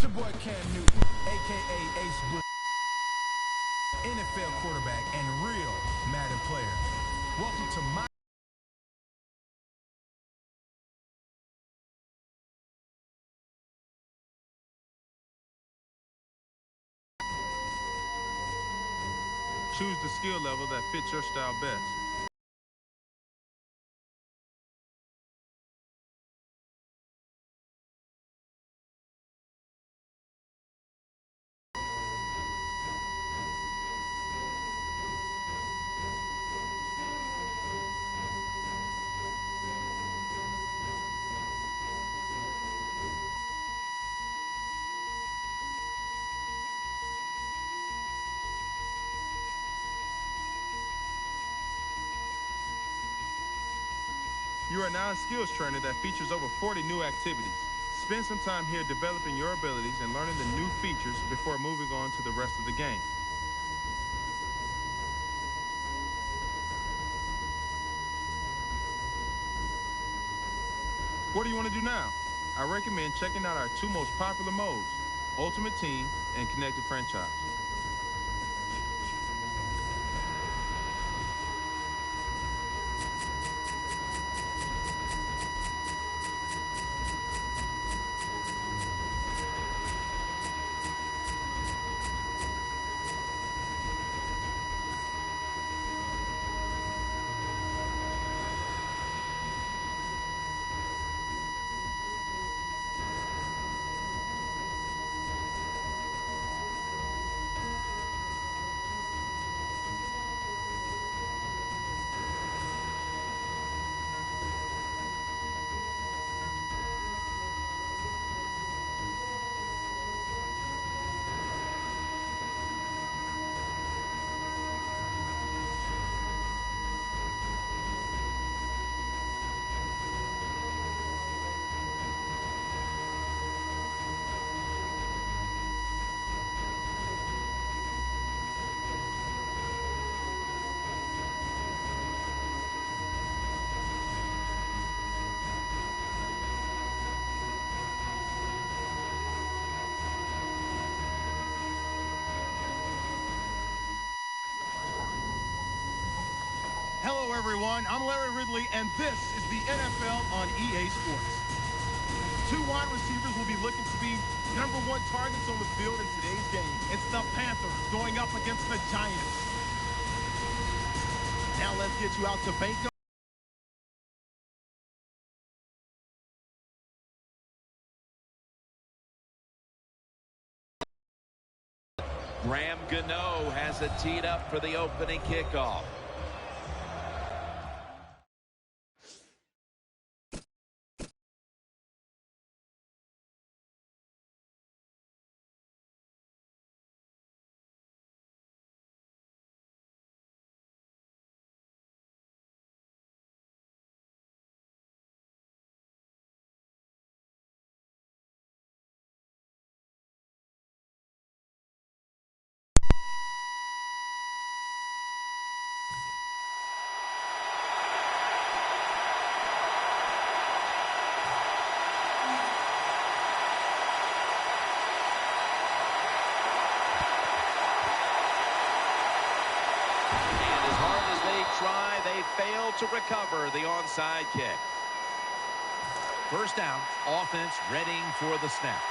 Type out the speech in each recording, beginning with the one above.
It's your boy Cam Newton, a.k.a. Ace Bush, NFL quarterback and real Madden player. Welcome to my... Choose the skill level that fits your style best. You are now a skills trainer that features over 40 new activities. Spend some time here developing your abilities and learning the new features before moving on to the rest of the game. What do you want to do now? I recommend checking out our two most popular modes, Ultimate Team and Connected Franchise. Hello, everyone. I'm Larry Ridley, and this is the NFL on EA Sports. Two wide receivers will be looking to be #1 targets on the field in today's game. It's the Panthers going up against the Giants. Now let's get you out to Banco. Graham Gano has it teed up for the opening kickoff. They failed to recover the onside kick. First down, offense readying for the snap.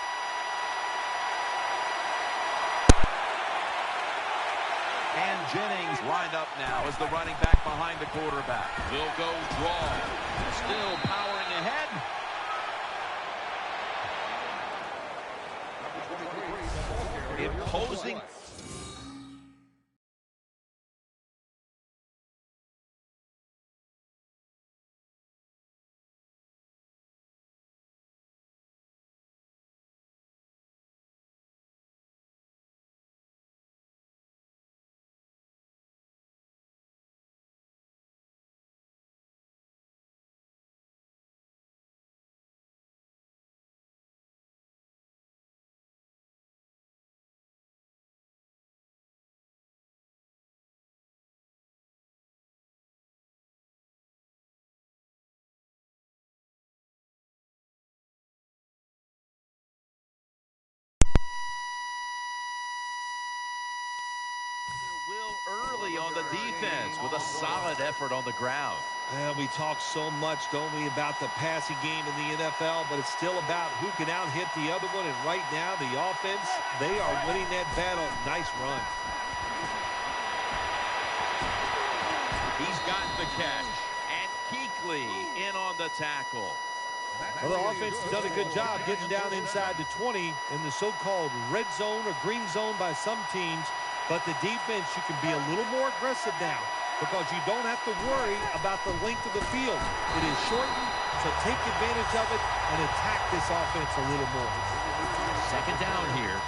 And Jennings lined up now as the running back behind the quarterback. Will go draw. Still powering ahead. Imposing on the defense with a solid effort on the ground. We talk so much, don't we, about the passing game in the NFL, but it's still about who can out-hit the other one. And right now, the offense, they are winning that battle. Nice run. He's got the catch. And Kuechly in on the tackle. Well, the offense has done a good job getting down inside the 20 in the so-called red zone or green zone by some teams. But the defense, you can be a little more aggressive now, because you don't have to worry about the length of the field. It is shortened, so take advantage of it and attack this offense a little more. Second down here.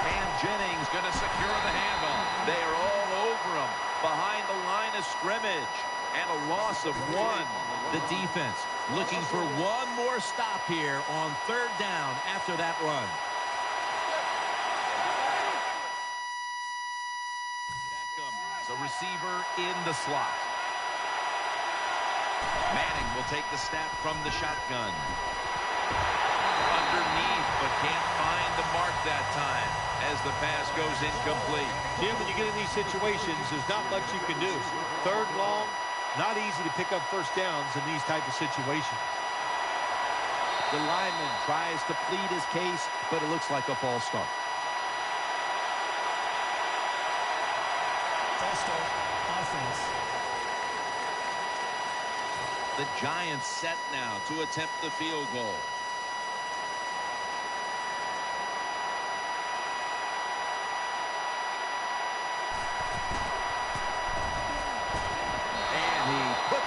And Jennings going to secure the handoff. They are all over him behind the line of scrimmage. And a loss of 1. The defense looking for one more stop here on third down after that run. The receiver in the slot. Manning will take the snap from the shotgun. Underneath, but can't find the mark that time as the pass goes incomplete. Jim, when you get in these situations, there's not much you can do. Third long, not easy to pick up first downs in these type of situations. The lineman tries to plead his case, but it looks like a false start. False start, offense. The Giants set now to attempt the field goal.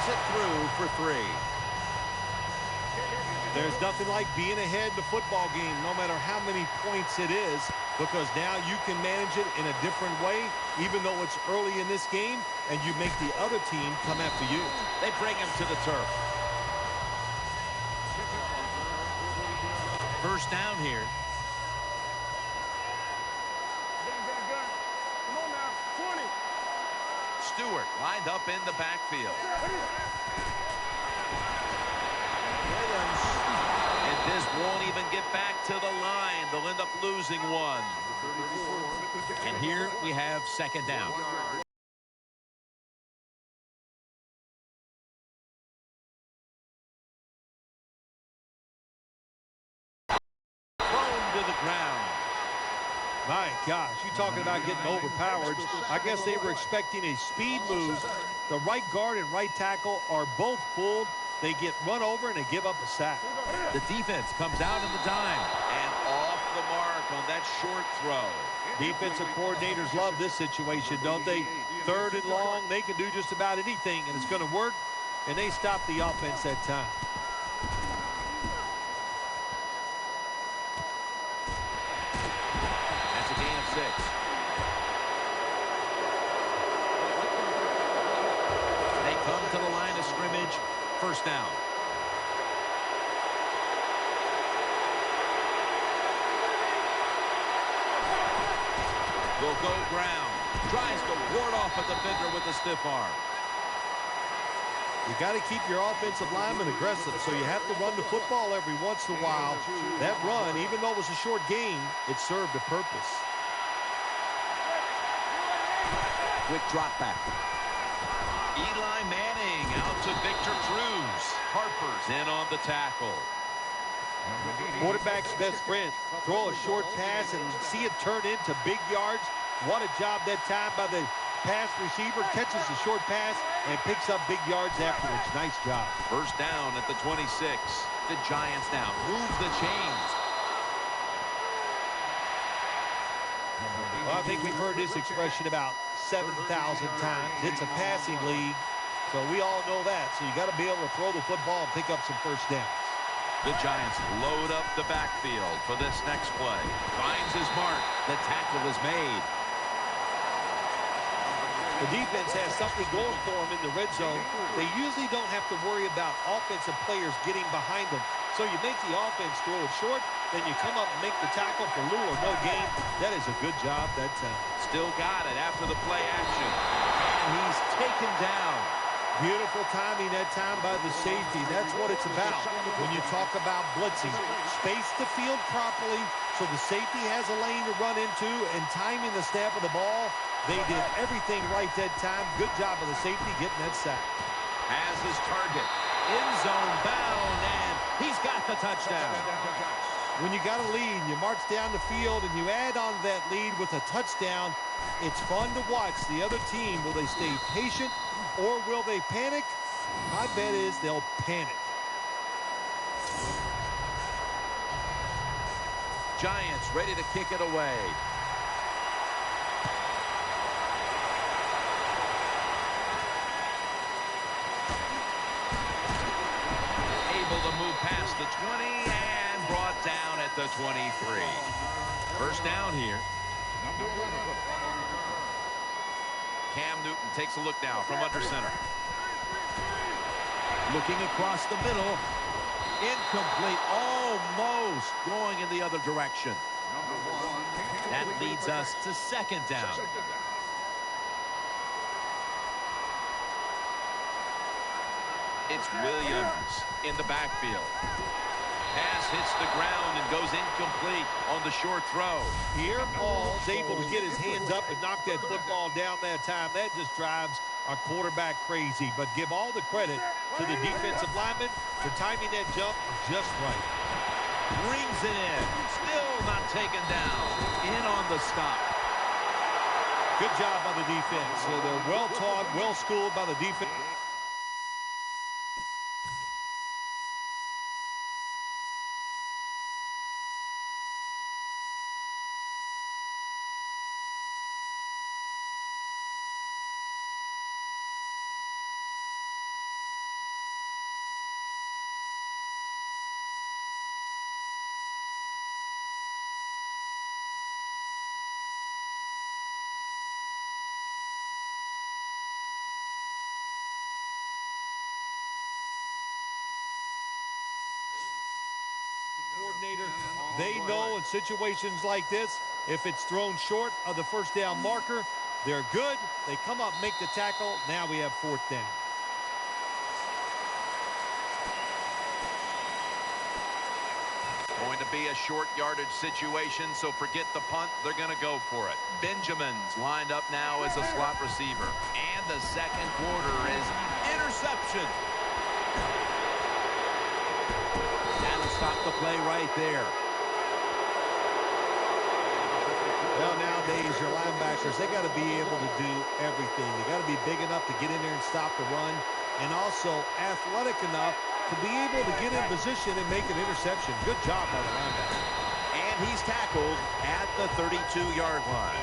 It through for 3. There's nothing like being ahead in the football game, no matter how many points it is, because now you can manage it in a different way, even though it's early in this game, and you make the other team come after you. They bring him to the turf. First down here. Come on now, 20. Stewart lined up in the backfield. And this won't even get back to the line. They'll end up losing 1. And here we have second down. Thrown to the ground. My gosh, you talking about getting overpowered. I guess they were expecting a speed move. The right guard and right tackle are both fooled. They get run over and they give up a sack. The defense comes out in the dime. And off the mark on that short throw. Defensive coordinators love this situation, don't they? Third and long, they can do just about anything, and it's going to work, and they stop the offense that time. That's a gain of 6. They come to the line of scrimmage. First down. Will go ground. Tries to ward off a defender with a stiff arm. You got to keep your offensive lineman aggressive, so you have to run the football every once in a while. That run, even though it was a short game, it served a purpose. Quick drop back. Eli Manning out to Victor Cruz. Harper's in on the tackle. Quarterback's best friend. Throw a short pass and see it turn into big yards. What a job that time by the pass receiver. Catches the short pass and picks up big yards afterwards. Nice job. First down at the 26. The Giants now move the chains. Well, I think we've heard this expression about 7,000 times. It's a passing league, so we all know that. So you got to be able to throw the football and pick up some first downs. The Giants load up the backfield for this next play. Finds his mark. The tackle is made. The defense has something going for them in the red zone. They usually don't have to worry about offensive players getting behind them. So you make the offense throw it short, then you come up and make the tackle for little or no gain. That is a good job that time. Still got it after the play action. And he's taken down. Beautiful timing that time by the safety. That's what it's about when you talk about blitzing. Space the field properly so the safety has a lane to run into, and timing the snap of the ball. They did everything right that time. Good job of the safety getting that sack. Has his target. End zone bound, and he's got the touchdown. When you got a lead, you march down the field, and you add on that lead with a touchdown, it's fun to watch the other team. Will they stay patient or will they panic? My bet is they'll panic. Giants ready to kick it away. Able to move past the 20 and brought down at the 23. First down here. Cam Newton takes a look now from under center. Looking across the middle. Incomplete. Almost going in the other direction. That leads us to second down. It's Williams in the backfield. Pass hits the ground and goes incomplete on the short throw. Here, Paul's able to get his hands up and knock that football down that time. That just drives our quarterback crazy. But give all the credit to the defensive lineman for timing that jump just right. Brings it in. Still not taken down. In on the stop. Good job by the defense. So they're well taught, well schooled by the defense. Coordinator, they know in situations like this, if it's thrown short of the first down marker, they're good. They come up, make the tackle. Now we have fourth down. Going to be a short yardage situation, so forget the punt. They're going to go for it. Benjamin's lined up now as a slot receiver. And the second quarter is interception. That'll stop the play right there. Well, nowadays, your linebackers, they got to be able to do everything. They got to be big enough to get in there and stop the run, and also athletic enough to be able to get in position and make an interception. Good job by the linebacker. And he's tackled at the 32-yard line.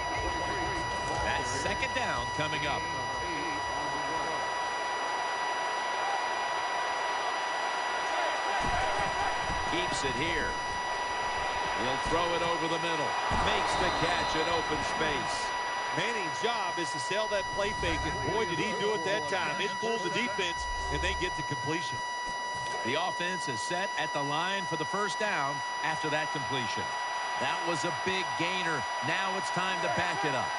That's second down coming up. Keeps it here. He'll throw it over the middle. Makes the catch in open space. Manning's job is to sell that play fake, and boy, did he do it that time. It fooled the defense, and they get the completion. The offense is set at the line for the first down after that completion. That was a big gainer. Now it's time to back it up.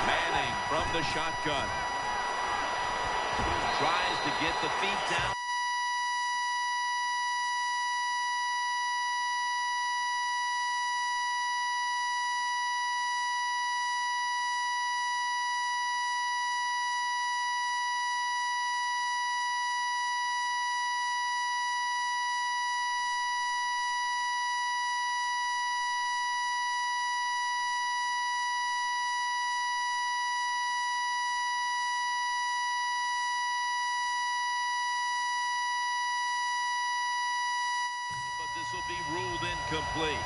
Manning from the shotgun. Tries to get the feet down. This will be ruled incomplete.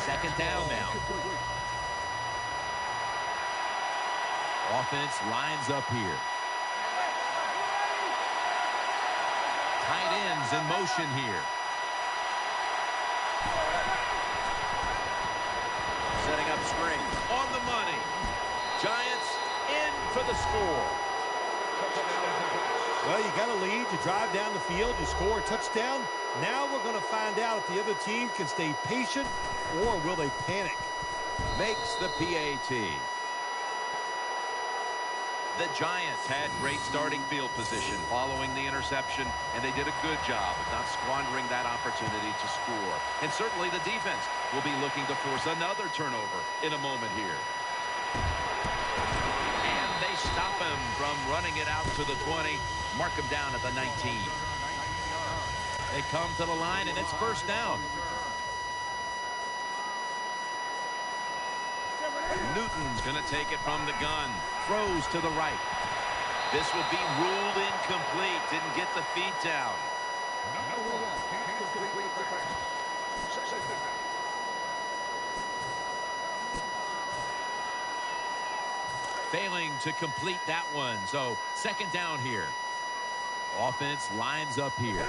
Second down now. Offense lines up here. Tight ends in motion here. Setting up screen. On the money. Giants in for the score. Well, you got a lead. You drive down the field. You score a touchdown. Now we're going to find out if the other team can stay patient or will they panic. Makes the PAT. The Giants had great starting field position following the interception, and they did a good job of not squandering that opportunity to score. And certainly the defense will be looking to force another turnover in a moment here. And they stop him from running it out to the 20, mark him down at the 19. They come to the line, and it's first down. Newton's going to take it from the gun. Throws to the right. This will be ruled incomplete. Didn't get the feet down. Failing to complete that one. So second down here. Offense lines up here.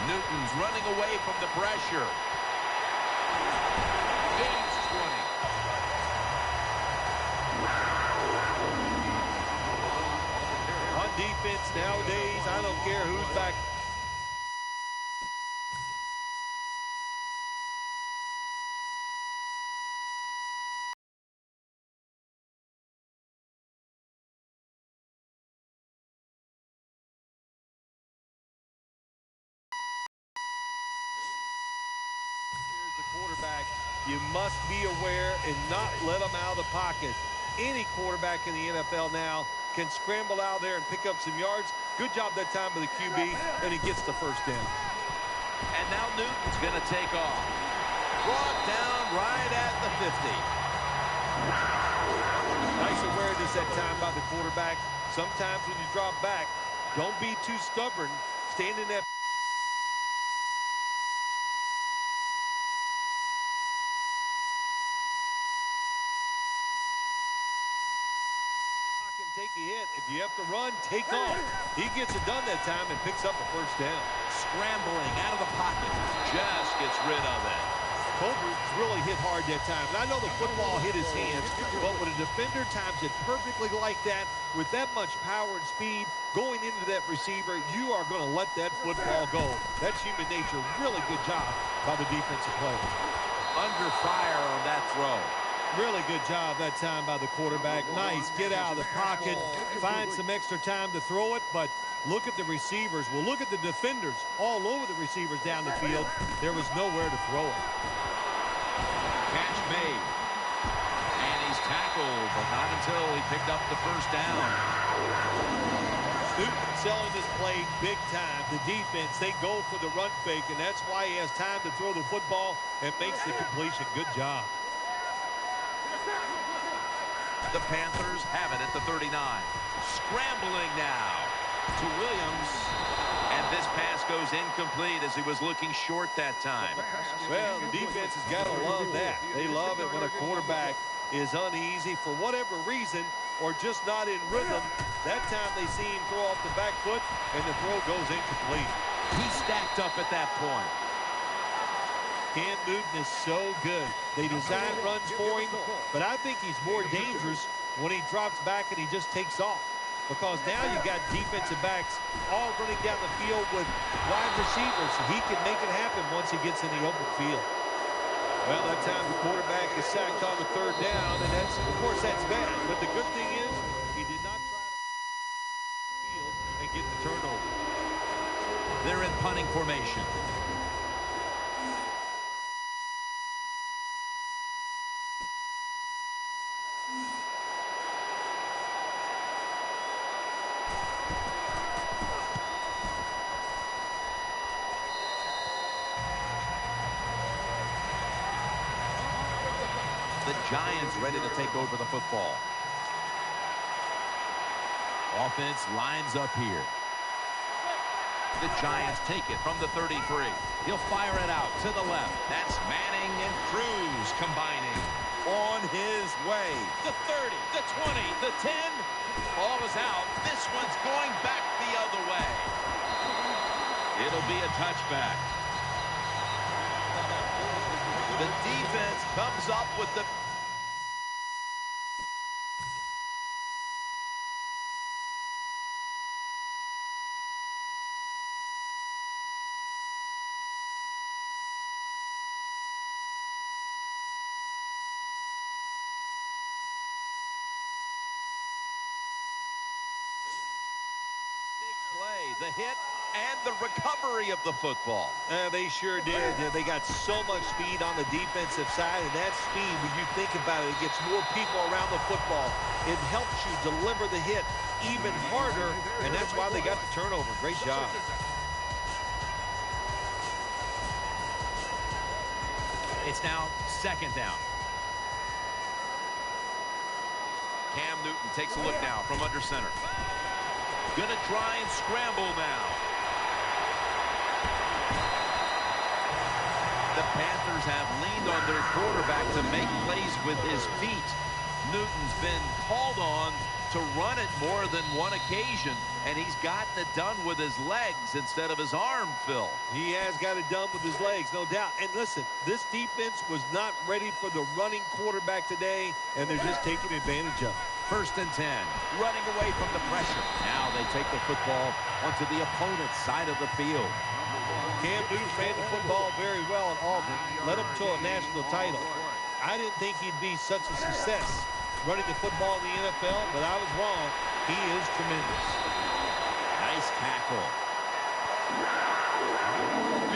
Newton's running away from the pressure. Gains 20. On defense nowadays, I don't care who's back. Quarterback, you must be aware and not let them out of the pocket. Any quarterback in the NFL now can scramble out there and pick up some yards. Good job that time by the QB, and he gets the first down. And now Newton's going to take off. Brought down right at the 50. Nice awareness that time by the quarterback. Sometimes when you drop back, don't be too stubborn. Stand in that. Take a hit. If you have to run, take off. He gets it done that time and picks up a first down. Scrambling out of the pocket. Just gets rid of it. Colbert really hit hard that time. And I know the football hit his hands, but when a defender times it perfectly like that, with that much power and speed going into that receiver, you are going to let that football go. That's human nature. Really good job by the defensive player. Under fire on that throw. Really good job that time by the quarterback. Nice. Get out of the pocket. Find some extra time to throw it, but look at the receivers. Well, look at the defenders all over the receivers down the field. There was nowhere to throw it. Catch made. And he's tackled, but not until he picked up the first down. Newton selling this play big time. The defense, they go for the run fake, and that's why he has time to throw the football and makes the completion. Good job. The Panthers have it at the 39. Scrambling now to Williams. And this pass goes incomplete as he was looking short that time. Well, the defense has got to love that. They love it when a quarterback is uneasy for whatever reason or just not in rhythm. That time they see him throw off the back foot and the throw goes incomplete. He stacked up at that point. Cam Newton is so good. They design runs for him, but I think he's more dangerous when he drops back and he just takes off. Because now you got defensive backs all running down the field with wide receivers. He can make it happen once he gets in the open field. Well, that time the quarterback is sacked on the third down, and that's, of course, that's bad. But the good thing is he did not try to field and get the turnover. They're in punting formation. The Giants ready to take over the football. Offense lines up here. The Giants take it from the 33. He'll fire it out to the left. That's Manning and Cruz combining. On his way. The 30, the 20, the 10. Ball is out. This one's going back the other way. It'll be a touchback. The defense comes up with the... The hit and the recovery of the football. They sure did. They got so much speed on the defensive side, and that speed, when you think about it, it gets more people around the football. It helps you deliver the hit even harder, and that's why they got the turnover. Great job. It's now second down. Cam Newton takes a look now from under center. Gonna try and scramble now. The Panthers have leaned on their quarterback to make plays with his feet. Newton's been called on to run it more than one occasion, and he's gotten it done with his legs instead of his arm, Phil. He has got it done with his legs, no doubt. And listen, this defense was not ready for the running quarterback today, and they're just taking advantage of it. 1st and 10, running away from the pressure. Now they take the football onto the opponent's side of the field. Cam Newton ran the football very well at Auburn, led them to a national title. I didn't think he'd be such a success running the football in the NFL, but I was wrong. He is tremendous. Nice tackle.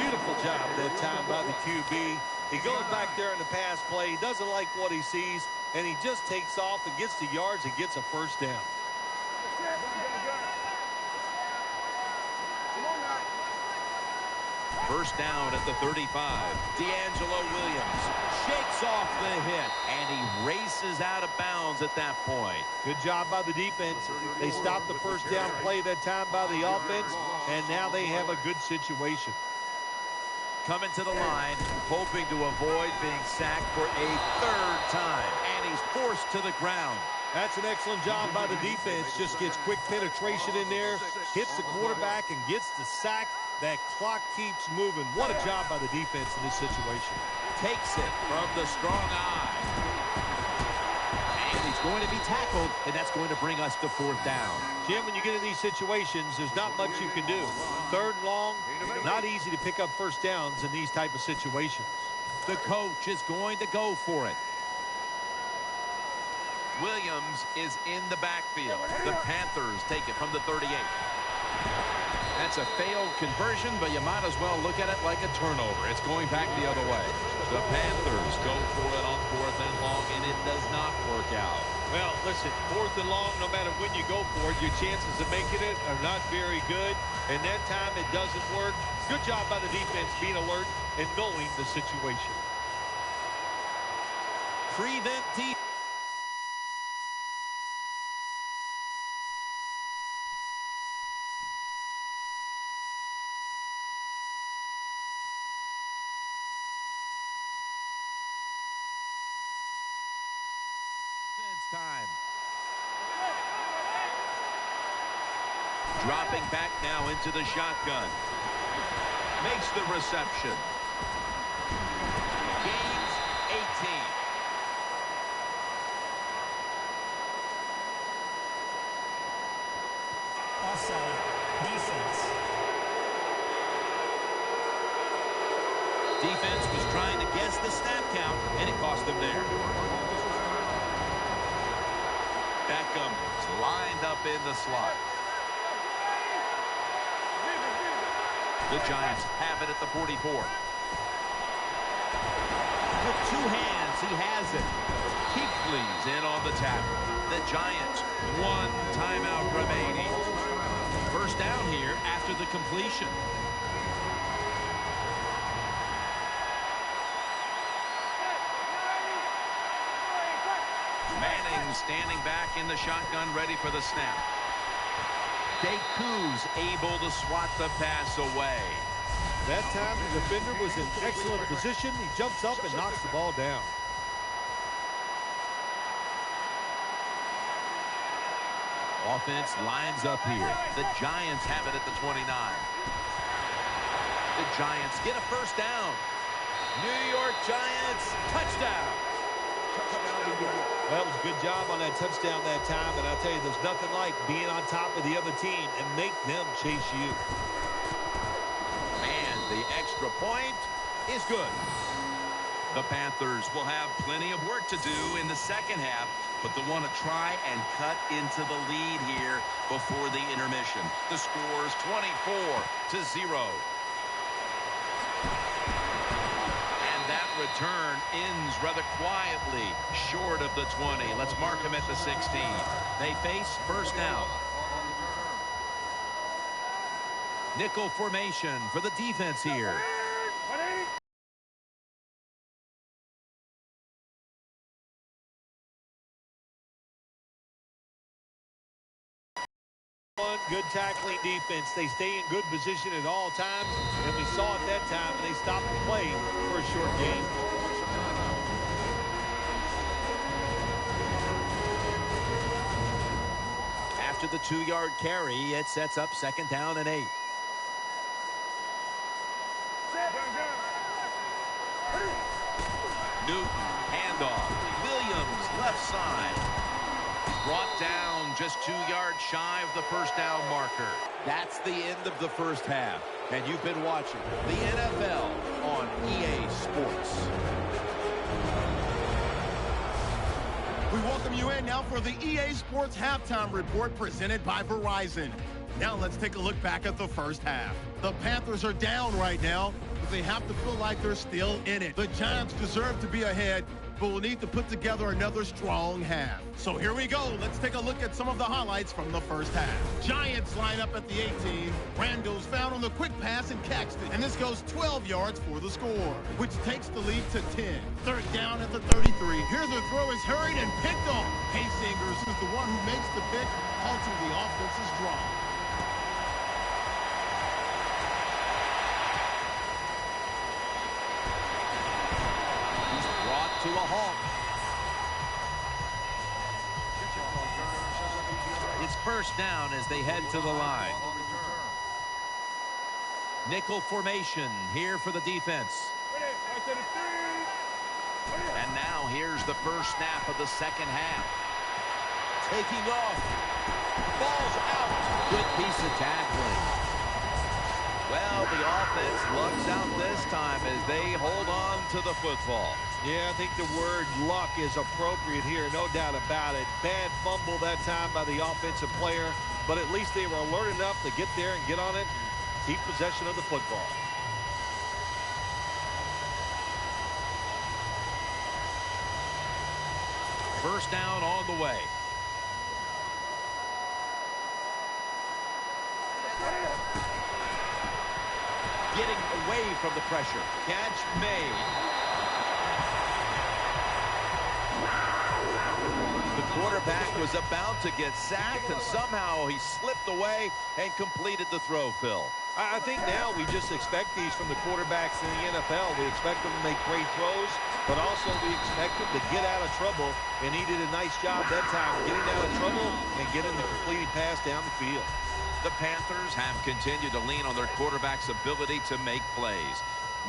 Beautiful job that time by the QB. He goes back there in the pass play. He doesn't like what he sees, and he just takes off and gets the yards and gets a first down. First down at the 35. D'Angelo Williams shakes off the hit, and he races out of bounds at that point. Good job by the defense. They stopped the first down play that time by the offense, and now they have a good situation. Coming to the line, hoping to avoid being sacked for a 3rd time, and he's forced to the ground. That's an excellent job by the defense. Just gets quick penetration in there, hits the quarterback, and gets the sack. That clock keeps moving. What a job by the defense in this situation. Takes it from the strong eye. And he's going to be tackled, and that's going to bring us to 4th down. Jim, when you get in these situations, there's not much you can do. 3rd and long, not easy to pick up first downs in these type of situations. The coach is going to go for it. Williams is in the backfield. The Panthers take it from the 38. That's a failed conversion, but you might as well look at it like a turnover. It's going back the other way. The Panthers go for it on 4th and long, and it does not work out. Well, listen, 4th and long, no matter when you go for it, your chances of making it are not very good. And that time it doesn't work. Good job by the defense being alert and knowing the situation. Prevent defense. Time. Dropping back now into the shotgun. Makes the reception. Gains 18. Offside. Defense. Defense was trying to guess the snap count, and it cost them there. Beckham is lined up in the slot. The Giants have it at the 44. With 2 hands, he has it. Keekly's in on the tackle. The Giants, 1 timeout remaining. First down here after the completion. Manning standing back in the shotgun, ready for the snap. Deku's able to swat the pass away. That time the defender was in excellent position. He jumps up and knocks the ball down. Offense lines up here. The Giants have it at the 29. The Giants get a first down. New York Giants, touchdown. That was a good job on that touchdown that time, and I tell you, there's nothing like being on top of the other team and make them chase you. And the extra point is good. The Panthers will have plenty of work to do in the second half, but they want to try and cut into the lead here before the intermission. The score is 24-0. And that return ends rather quietly short of the 20. Let's mark them at the 16. They face first down. Nickel formation for the defense here. Good tackling defense. They stay in good position at all times, and we saw at that time they stopped the play for a short game. After the 2-yard carry, it sets up second down and 8. Newton, handoff. Williams, left side. Brought down just 2 yards shy of the first down marker. That's the end of the first half. And you've been watching the NFL on EA Sports. We welcome you in now for the EA Sports Halftime Report presented by Verizon. Now let's take a look back at the first half. The Panthers are down right now, but they have to feel like they're still in it. The Giants deserve to be ahead, but we'll need to put together another strong half. So here we go. Let's take a look at some of the highlights from the first half. Giants line up at the 18. Randall's found on the quick pass and catched it. And this goes 12 yards for the score, which takes the lead to 10. Third down at the 33. Here's a throw is hurried and picked off. Paysingers is the one who makes the pick, halting the offense's drive. To a halt. It's first down as they head to the line. Nickel formation here for the defense. And now here's the first snap of the second half. Taking off. Ball's out. Good piece of tackling. Well, the offense lucks out this time as they hold on to the football. Yeah, I think the word luck is appropriate here, no doubt about it. Bad fumble that time by the offensive player, but at least they were alert enough to get there and get on it and keep possession of the football. First down on the way. Getting away from the pressure. Catch made. The quarterback was about to get sacked, and somehow he slipped away and completed the throw, Phil. I think now we just expect these from the quarterbacks in the NFL. We expect them to make great throws, but also we expect them to get out of trouble, and he did a nice job that time getting out of trouble and getting the completed pass down the field. The Panthers have continued to lean on their quarterback's ability to make plays.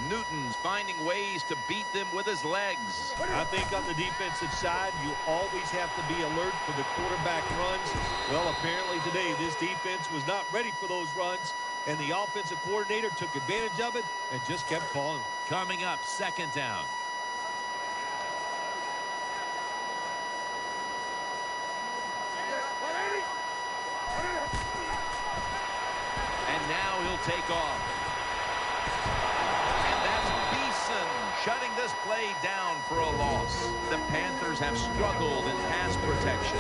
Newton's finding ways to beat them with his legs. I think on the defensive side, you always have to be alert for the quarterback runs. Well, apparently today, this defense was not ready for those runs, and the offensive coordinator took advantage of it and just kept calling them. Coming up, second down. And now he'll take off. And that's Beeson shutting this play down for a loss. The Panthers have struggled in pass protection.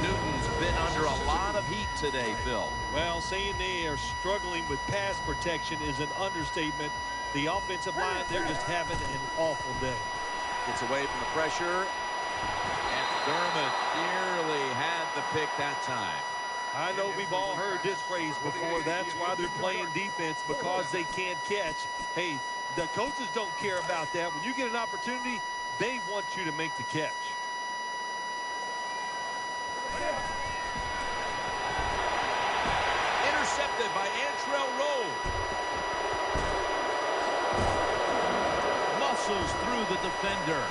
Newton's been under a lot of heat today, Phil. Well, saying they are struggling with pass protection is an understatement. The offensive line, they're just having an awful day. Gets away from the pressure. And Dermott nearly had the pick that time. I know we've all heard this phrase before. That's why they're playing defense, because they can't catch. Hey, the coaches don't care about that. When you get an opportunity, they want you to make the catch. Intercepted by Antrell Rowe. Muscles through the defender.